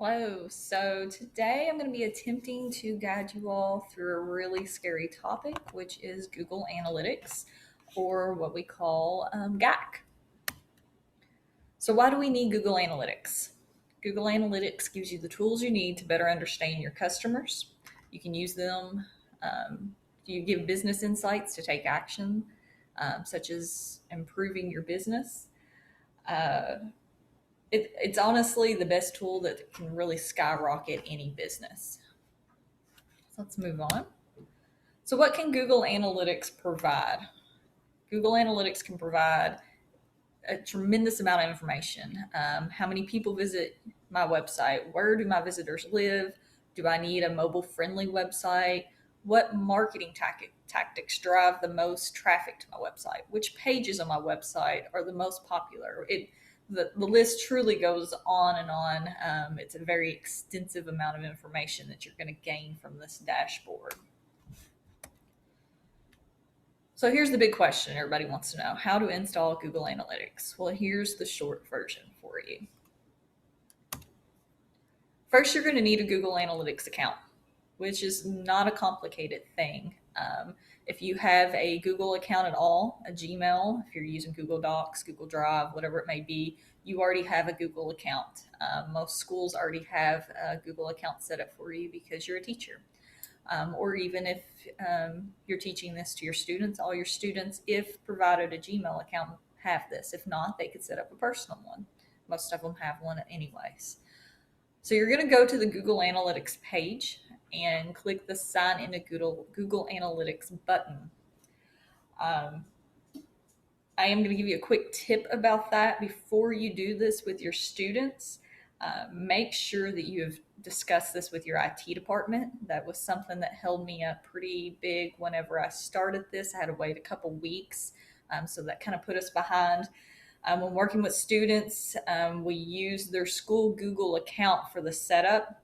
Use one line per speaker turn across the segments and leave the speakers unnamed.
Hello. So today I'm going to be attempting to guide you all through a really scary topic, which is Google Analytics, or what we call GAIQ. So, why do we need Google Analytics? Google Analytics gives you the tools you need to better understand your customers. You can use them. You give business insights to take action, such as improving your business. Uh, it's honestly the best tool that can really skyrocket any business. So let's move on. So, what can Google Analytics provide? Google Analytics can provide a tremendous amount of information. How many people visit my website? Where do my visitors live? Do I need a mobile friendly website? What marketing tactics drive the most traffic to my website? Which pages on my website are the most popular? The list truly goes on and on. It's a very extensive amount of information that you're going to gain from this dashboard. So here's the big question everybody wants to know: how to install Google Analytics? Well, here's the short version for you. First, you're going to need a Google Analytics account, which is not a complicated thing. If you have a Google account at all, a Gmail, if you're using Google Docs, Google Drive, whatever it may be, you already have a Google account. Most schools already have a Google account set up for you because you're a teacher. Or even if you're teaching this to your students, all your students, if provided a Gmail account, have this. If not, they could set up a personal one. Most of them have one anyways. So you're going to go to the Google Analytics page and click the Sign into Google Analytics button. I am going to give you a quick tip about that before you do this with your students. Make sure that you have discussed this with your IT department. That was something that held me up pretty big whenever I started this. I had to wait a couple weeks, so that kind of put us behind. When working with students, we use their school Google account for the setup.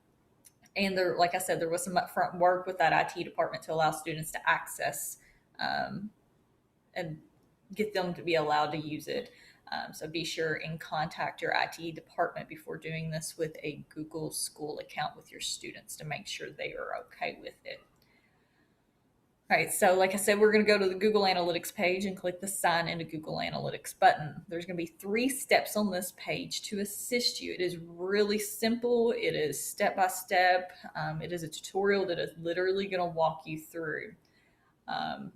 And there, like I said, there was some upfront work with that IT department to allow students to access and get them to be allowed to use it. So be sure and contact your IT department before doing this with a Google School account with your students to make sure they are okay with it. All right, so like I said, we're going to go to the Google Analytics page and click the Sign into Google Analytics button. There's going to be 3 steps on this page to assist you. It is really simple. It is step by step. It is a tutorial that is literally going to walk you through.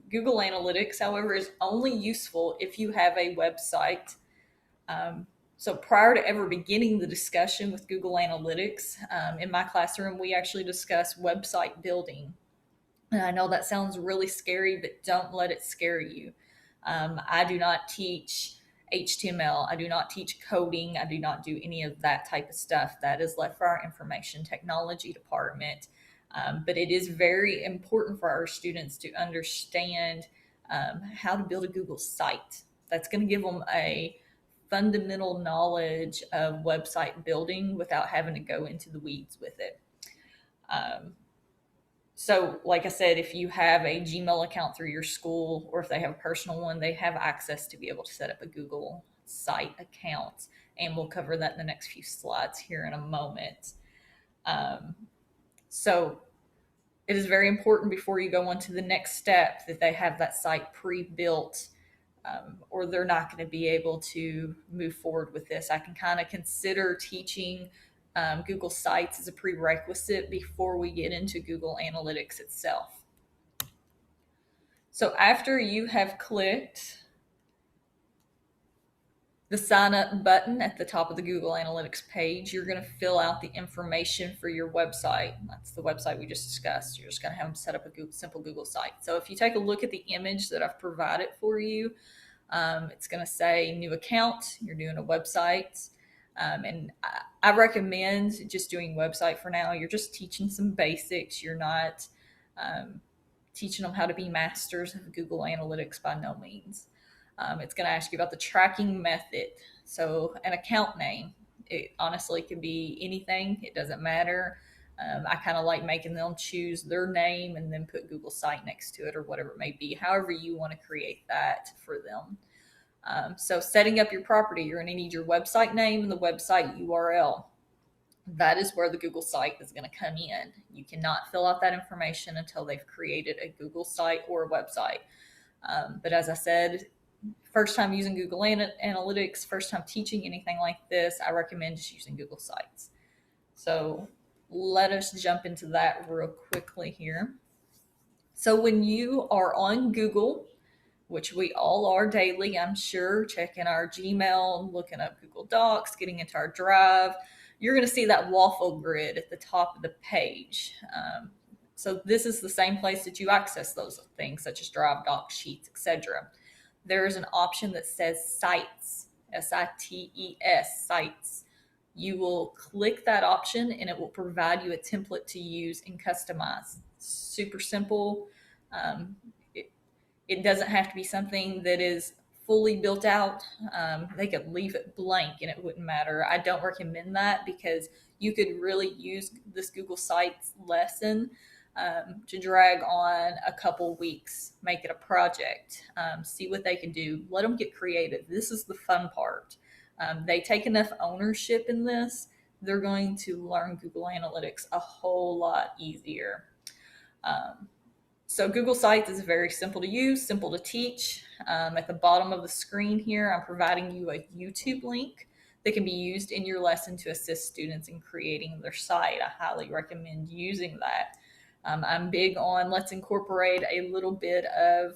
Google Analytics, however, is only useful if you have a website. So prior to ever beginning the discussion with Google Analytics, in my classroom, we actually discuss website building. And I know that sounds really scary, but don't let it scare you. I do not teach HTML. I do not teach coding. I do not do any of that type of stuff. That is left for our information technology department. But it is very important for our students to understand how to build a Google site. That's going to give them a fundamental knowledge of website building without having to go into the weeds with it. So, like I said, if you have a Gmail account through your school, or if they have a personal one, they have access to be able to set up a Google site account. And we'll cover that in the next few slides here in a moment. So it is very important before you go on to the next step that they have that site pre-built, or they're not going to be able to move forward with this. I can kind of consider teaching Google Sites as a prerequisite before we get into Google Analytics itself. So after you have clicked the sign up button at the top of the Google Analytics page, you're going to fill out the information for your website. That's the website we just discussed. You're just going to have them set up a simple Google site. So if you take a look at the image that I've provided for you, it's going to say new account. You're doing a website. And I recommend just doing website for now. You're just teaching some basics. You're not teaching them how to be masters of Google Analytics by no means. It's going to ask you about the tracking method. So an account name, it honestly can be anything. It doesn't matter. I kind of like making them choose their name and then put Google site next to it or whatever it may be, however you want to create that for them. So setting up your property, you're going to need your website name and the website URL. that is where the Google site is going to come in. You cannot fill out that information until they've created a Google site or a website. But as I said, first time using Google Analytics, first time teaching anything like this, I recommend just using Google Sites. So let us jump into that real quickly here. So when you are on Google, which we all are daily, I'm sure, checking our Gmail, looking up Google Docs, getting into our Drive, you're going to see that waffle grid at the top of the page. So this is the same place that you access those things, such as Drive, Docs, Sheets, etc. There is an option that says Sites, Sites, Sites. You will click that option and it will provide you a template to use and customize. Super simple. Um, it doesn't have to be something that is fully built out. They could leave it blank and it wouldn't matter. I don't recommend that because you could really use this Google Sites lesson to drag on a couple weeks, make it a project, see what they can do, let them get creative. This is the fun part. They take enough ownership in this, they're going to learn Google Analytics a whole lot easier. So Google Sites is very simple to use, simple to teach. At the bottom of the screen here, I'm providing you a YouTube link that can be used in your lesson to assist students in creating their site. I highly recommend using that. I'm big on let's incorporate a little bit of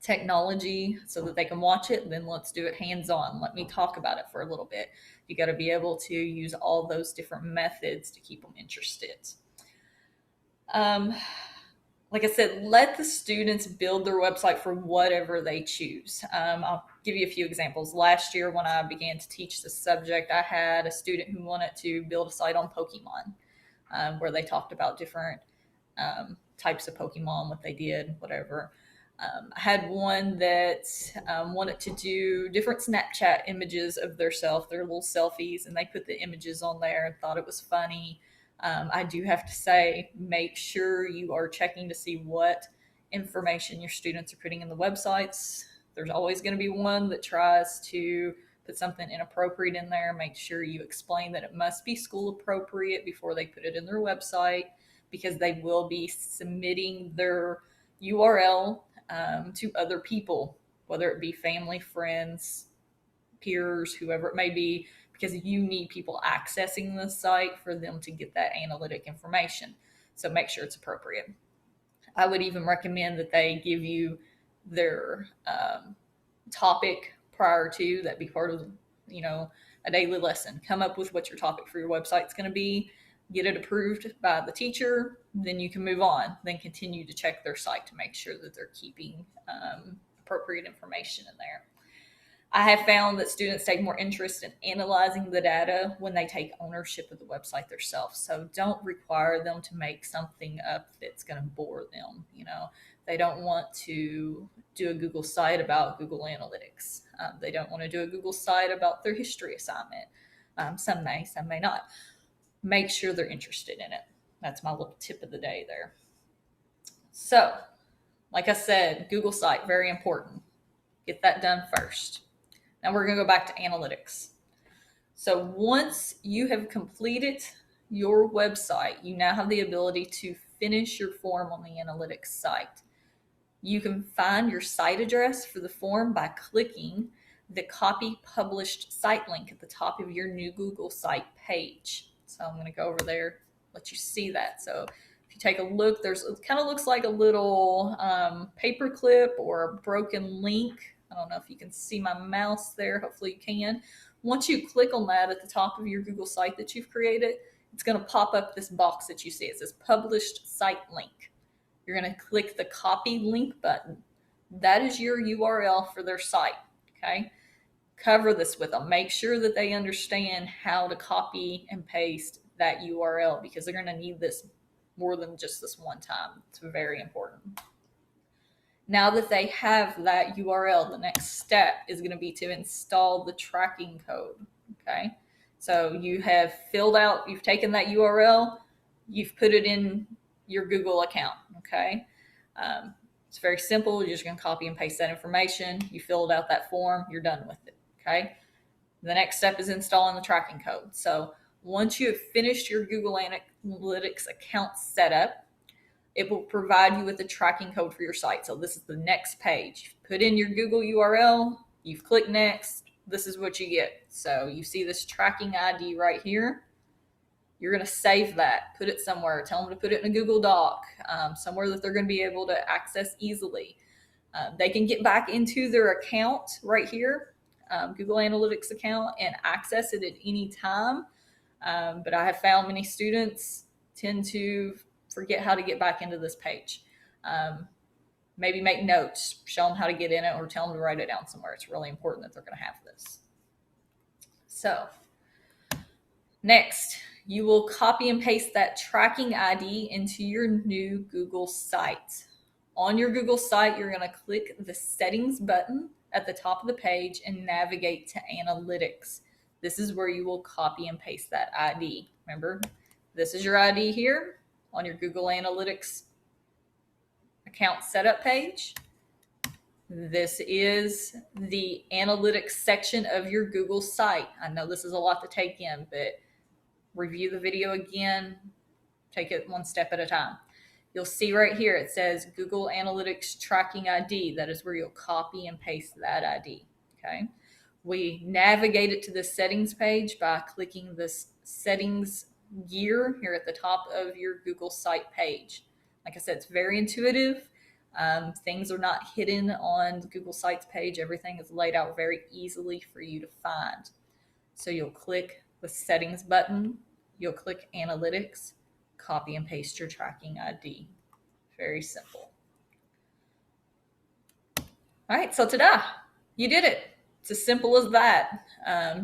technology so that they can watch it, then let's do it hands-on. Let me talk about it for a little bit. You got to be able to use all those different methods to keep them interested. Like I said, let the students build their website for whatever they choose. I'll give you a few examples. Last year, when I began to teach this subject, I had a student who wanted to build a site on Pokemon, where they talked about different types of Pokemon, what they did, whatever. I had one that wanted to do different Snapchat images of their little selfies, and they put the images on there and thought it was funny. I do have to say, make sure you are checking to see what information your students are putting in the websites. There's always going to be one that tries to put something inappropriate in there. Make sure you explain that it must be school appropriate before they put it in their website, because they will be submitting their URL to other people, whether it be family, friends, peers, whoever it may be, because you need people accessing the site for them to get that analytic information. So make sure it's appropriate. I would even recommend that they give you their topic prior to that, be part of a daily lesson. Come up with what your topic for your website is going to be, get it approved by the teacher, then you can move on, then continue to check their site to make sure that they're keeping appropriate information in there. I have found that students take more interest in analyzing the data when they take ownership of the website themselves. So don't require them to make something up that's going to bore them. They don't want to do a Google site about Google Analytics. They don't want to do a Google site about their history assignment. Some may, some may not. Make sure they're interested in it. That's my little tip of the day there. So, like I said, Google site, very important. Get that done first. Now we're going to go back to analytics. So once you have completed your website, you now have the ability to finish your form on the analytics site. You can find your site address for the form by clicking the copy published site link at the top of your new Google site page. So I'm going to go over there, let you see that. So if you take a look, it kind of looks like a little paper clip or a broken link. I don't know if you can see my mouse there. Hopefully you can. Once you click on that at the top of your Google site that you've created, it's going to pop up this box that you see. It says published site link. You're going to click the copy link button. That is your URL for their site. Okay. Cover this with them. Make sure that they understand how to copy and paste that URL, because they're going to need this more than just this one time. It's very important. Now that they have that URL, the next step is going to be to install the tracking code. Okay. So you have you've taken that URL, you've put it in your Google account. Okay. It's very simple. You're just going to copy and paste that information. You filled out that form, you're done with it. Okay. The next step is installing the tracking code. So Once you have finished your Google Analytics account setup, it will provide you with a tracking code for your site. So this is the next page. Put in your Google URL, you've clicked next, this is what you get. So you see this tracking ID right here. You're going to save that, put it somewhere, tell them to put it in a Google Doc, somewhere that they're going to be able to access easily. They can get back into their account right here, Google Analytics account, and access it at any time. But I have found many students tend to forget how to get back into this page. Maybe make notes, show them how to get in it, or tell them to write it down somewhere. It's really important that they're going to have this. So next, you will copy and paste that tracking ID into your new Google site. On your Google site, you're going to click the settings button at the top of the page and navigate to analytics. This is where you will copy and paste that ID. Remember, this is your ID here on your Google Analytics account setup page. This is the analytics section of your Google site. I know this is a lot to take in, but review the video again, take it one step at a time. You'll see right here, it says Google Analytics Tracking ID. That is where you'll copy and paste that ID, okay? We navigate it to the settings page by clicking this settings gear here at the top of your Google site page. Like I said, it's very intuitive. Things are not hidden on the Google Sites page. Everything is laid out very easily for you to find. So you'll click the settings button, you'll click analytics, copy and paste your tracking ID. Very simple. All right, so ta-da, you did it. It's as simple as that.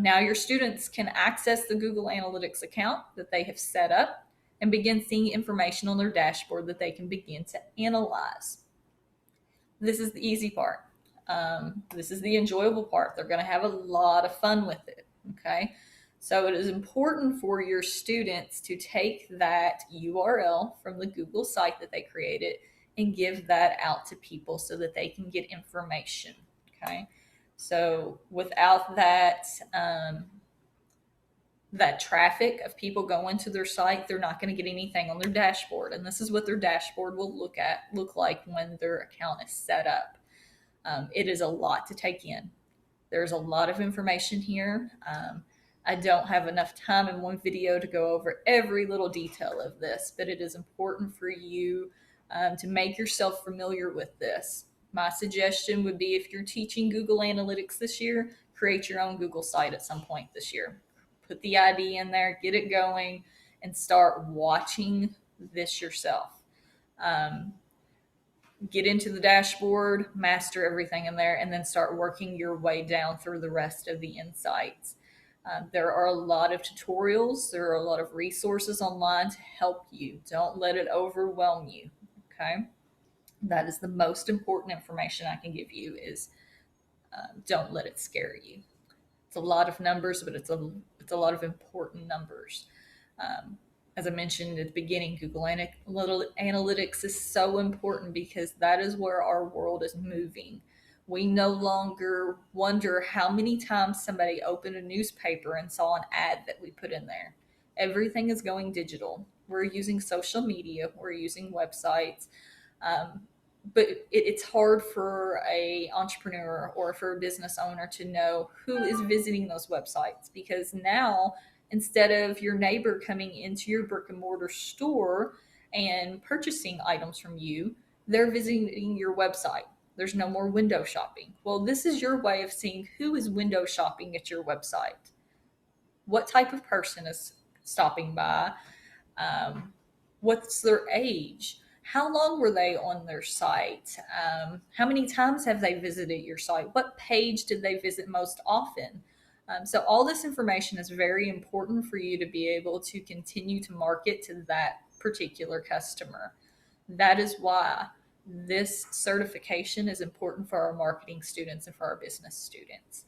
Now your students can access the Google Analytics account that they have set up and begin seeing information on their dashboard that they can begin to analyze. This is the easy part. This is the enjoyable part. They're going to have a lot of fun with it, okay? So it is important for your students to take that URL from the Google site that they created and give that out to people so that they can get information, okay? So without that, that traffic of people going to their site, they're not going to get anything on their dashboard. And this is what their dashboard will look like when their account is set up. It is a lot to take in. There's a lot of information here. I don't have enough time in one video to go over every little detail of this, but it is important for you to make yourself familiar with this. My suggestion would be, if you're teaching Google Analytics this year, create your own Google site at some point this year. Put the ID in there, get it going, and start watching this yourself. Get into the dashboard, master everything in there, and then start working your way down through the rest of the insights. There are a lot of tutorials. There are a lot of resources online to help you. Don't let it overwhelm you, okay? That is the most important information I can give you, is don't let it scare you. It's a lot of numbers, but it's a lot of important numbers. As I mentioned at the beginning, Google Analytics is so important because that is where our world is moving. We no longer wonder how many times somebody opened a newspaper and saw an ad that we put in there. Everything is going digital. We're using social media, we're using websites, but it's hard for an entrepreneur or for a business owner to know who is visiting those websites, because now, instead of your neighbor coming into your brick and mortar store and purchasing items from you, they're visiting your website. There's no more window shopping. Well, this is your way of seeing who is window shopping at your website. What type of person is stopping by? What's their age? How long were they on their site? How many times have they visited your site? What page did they visit most often? So all this information is very important for you to be able to continue to market to that particular customer. That is why this certification is important for our marketing students and for our business students.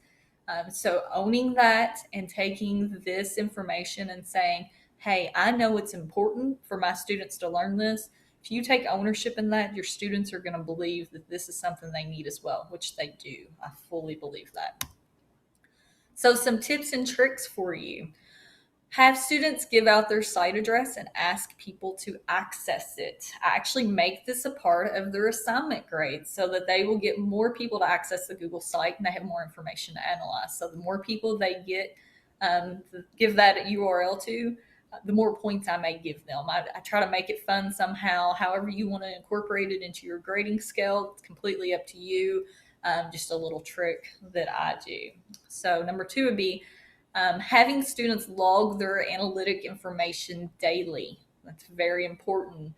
So owning that and taking this information and saying, hey, I know it's important for my students to learn this. If you take ownership in that, your students are going to believe that this is something they need as well, which they do. I fully believe that. So some tips and tricks for you. Have students give out their site address and ask people to access it. I actually make this a part of their assignment grades so that they will get more people to access the Google site and they have more information to analyze. So the more people they get, give that URL to, the more points I may give them. I try to make it fun somehow. However you want to incorporate it into your grading scale, it's completely up to you. Just a little trick that I do. So number 2 would be having students log their analytic information daily. That's very important.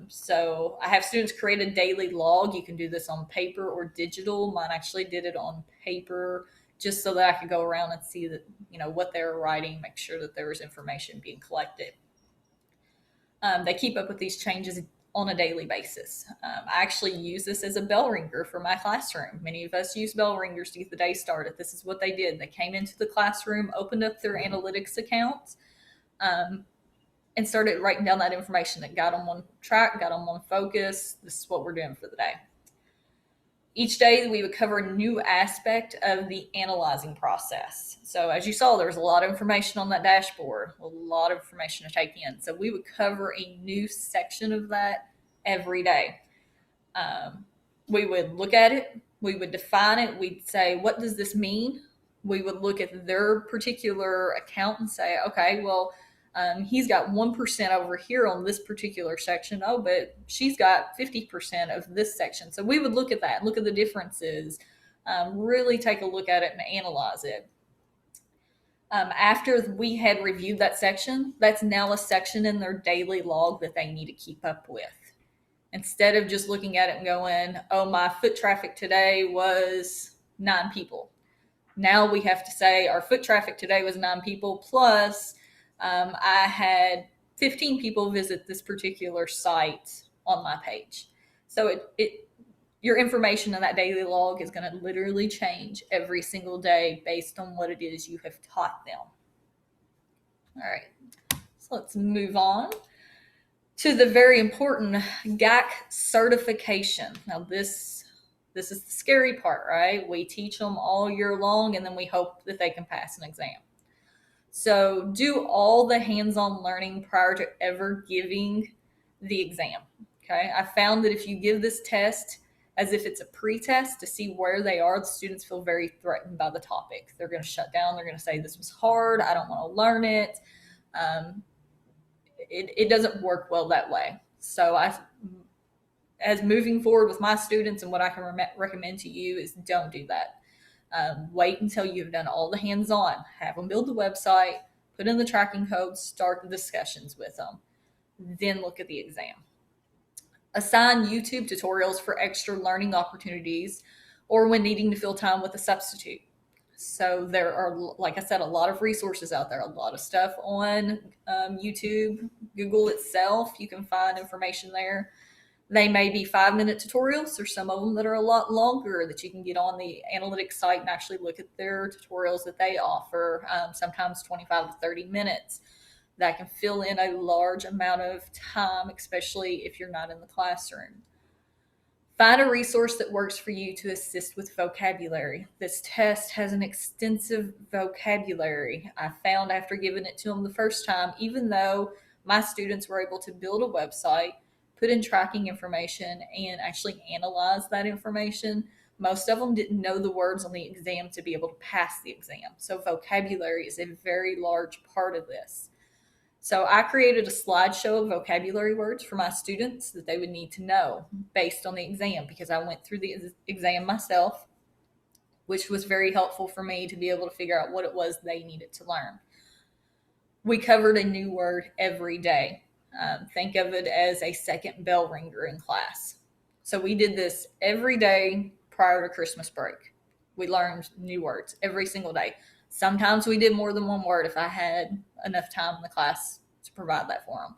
So I have students create a daily log. You can do this on paper or digital. Mine actually did it on paper just so that I could go around and see that, what they were writing, make sure that there was information being collected. They keep up with these changes on a daily basis. I actually use this as a bell ringer for my classroom. Many of us use bell ringers to get the day started. This is what they did. They came into the classroom, opened up their analytics accounts, and started writing down that information that got them on track, got them on focus. This is what we're doing for the day. Each day we would cover a new aspect of the analyzing process. So as you saw, there was a lot of information on that dashboard, a lot of information to take in. So we would cover a new section of that every day. We would look at it, we would define it, we'd say, what does this mean? We would look at their particular account and say, okay, well, he's got 1% over here on this particular section. Oh, but she's got 50% of this section. So we would look at that, look at the differences, really take a look at it and analyze it. After we had reviewed that section, that's now a section in their daily log that they need to keep up with. Instead of just looking at it and going, oh, my foot traffic today was 9 people. Now we have to say our foot traffic today was 9 people plus I had 15 people visit this particular site on my page. So your information in that daily log is going to literally change every single day based on what it is you have taught them. All right, so let's move on to the very important GAIQ certification. Now this is the scary part, right? We teach them all year long and then we hope that they can pass an exam. So do all the hands-on learning prior to ever giving the exam. Okay, I found that if you give this test as if it's a pre-test to see where they are, the students feel very threatened by the topic. They're going to shut down. They're going to say, this was hard. I don't want to learn it. It doesn't work well that way. So as moving forward with my students and what I can recommend to you is don't do that. Wait until you've done all the hands-on. Have them build the website, put in the tracking codes, start the discussions with them. Then look at the exam. Assign YouTube tutorials for extra learning opportunities or when needing to fill time with a substitute. So there are, like I said, a lot of resources out there, a lot of stuff on YouTube, Google itself. You can find information there. They may be 5-minute tutorials. There's some of them that are a lot longer that you can get on the analytics site and actually look at their tutorials that they offer, sometimes 25 to 30 minutes. That can fill in a large amount of time, especially if you're not in the classroom. Find a resource that works for you to assist with vocabulary. This test has an extensive vocabulary. I found after giving it to them the first time, even though my students were able to build a website, put in tracking information, and actually analyze that information, most of them didn't know the words on the exam to be able to pass the exam. So vocabulary is a very large part of this. So I created a slideshow of vocabulary words for my students that they would need to know based on the exam, because I went through the exam myself, which was very helpful for me to be able to figure out what it was they needed to learn. We covered a new word every day. Think of it as a second bell ringer in class. So we did this every day prior to Christmas break. We learned new words every single day. Sometimes we did more than one word if I had enough time in the class to provide that for them.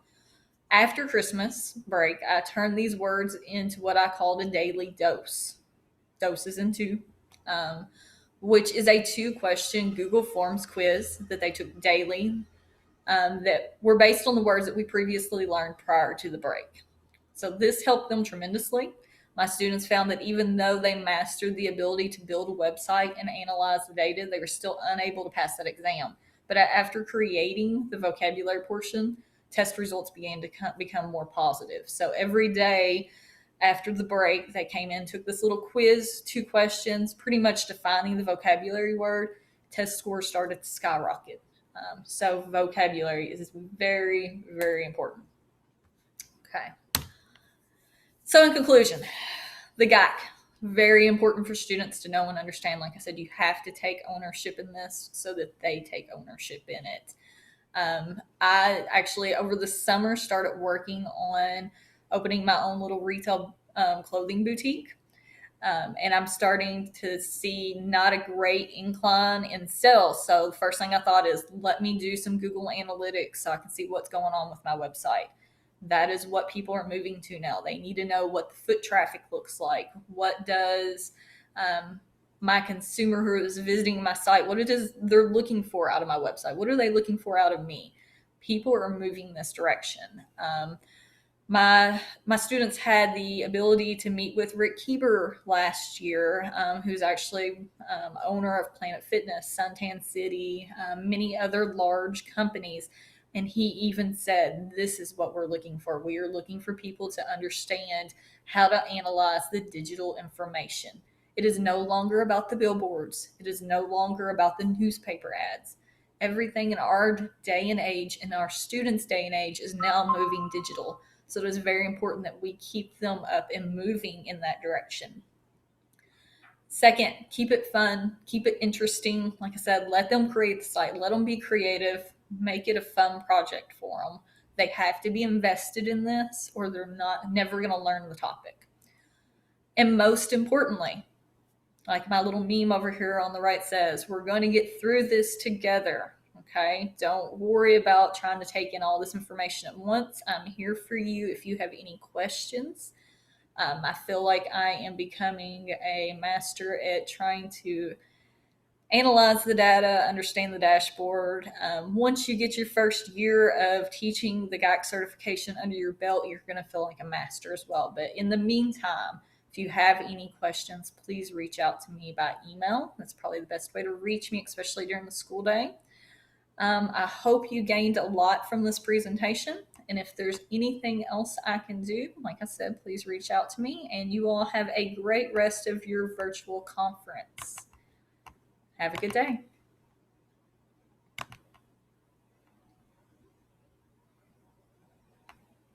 After Christmas break, I turned these words into what I called a daily dose. Doses in 2, which is a 2-question Google Forms quiz that they took daily that were based on the words that we previously learned prior to the break. So this helped them tremendously. My students found that even though they mastered the ability to build a website and analyze the data, they were still unable to pass that exam But after creating the vocabulary portion, test results began to become more positive. So every day after the break, they came in, took this little quiz, 2 questions, pretty much defining the vocabulary word. Test scores started to skyrocket. So vocabulary is very, very important. Okay. So in conclusion, the GAIQ, very important for students to know and understand. Like I said, you have to take ownership in this so that they take ownership in it. I actually, over the summer, started working on opening my own little retail clothing boutique. And I'm starting to see not a great incline in sales. So the first thing I thought is, let me do some Google Analytics so I can see what's going on with my website. That is what people are moving to now. They need to know what the foot traffic looks like. What does my consumer who is visiting my site, what it is they're looking for out of my website? What are they looking for out of me? People are moving this direction. My students had the ability to meet with Rick Keeber last year, who's actually owner of Planet Fitness, Suntan City, many other large companies. And he even said, this is what we're looking for. We are looking for people to understand how to analyze the digital information. It is no longer about the billboards. It is no longer about the newspaper ads. Everything in our day and age, in our students' day and age, is now moving digital. So it is very important that we keep them up and moving in that direction. Second, keep it fun, keep it interesting. Like I said, let them create the site, let them be creative, make it a fun project for them. They have to be invested in this or they're never going to learn the topic. And most importantly, like my little meme over here on the right says, we're going to get through this together. Okay, don't worry about trying to take in all this information at once. I'm here for you if you have any questions. I feel like I am becoming a master at trying to analyze the data, understand the dashboard. Once you get your first year of teaching the GAIQ certification under your belt, you're going to feel like a master as well. But in the meantime, if you have any questions, please reach out to me by email. That's probably the best way to reach me, especially during the school day. I hope you gained a lot from this presentation. And if there's anything else I can do, like I said, please reach out to me. And you all have a great rest of your virtual conference. Have a good day.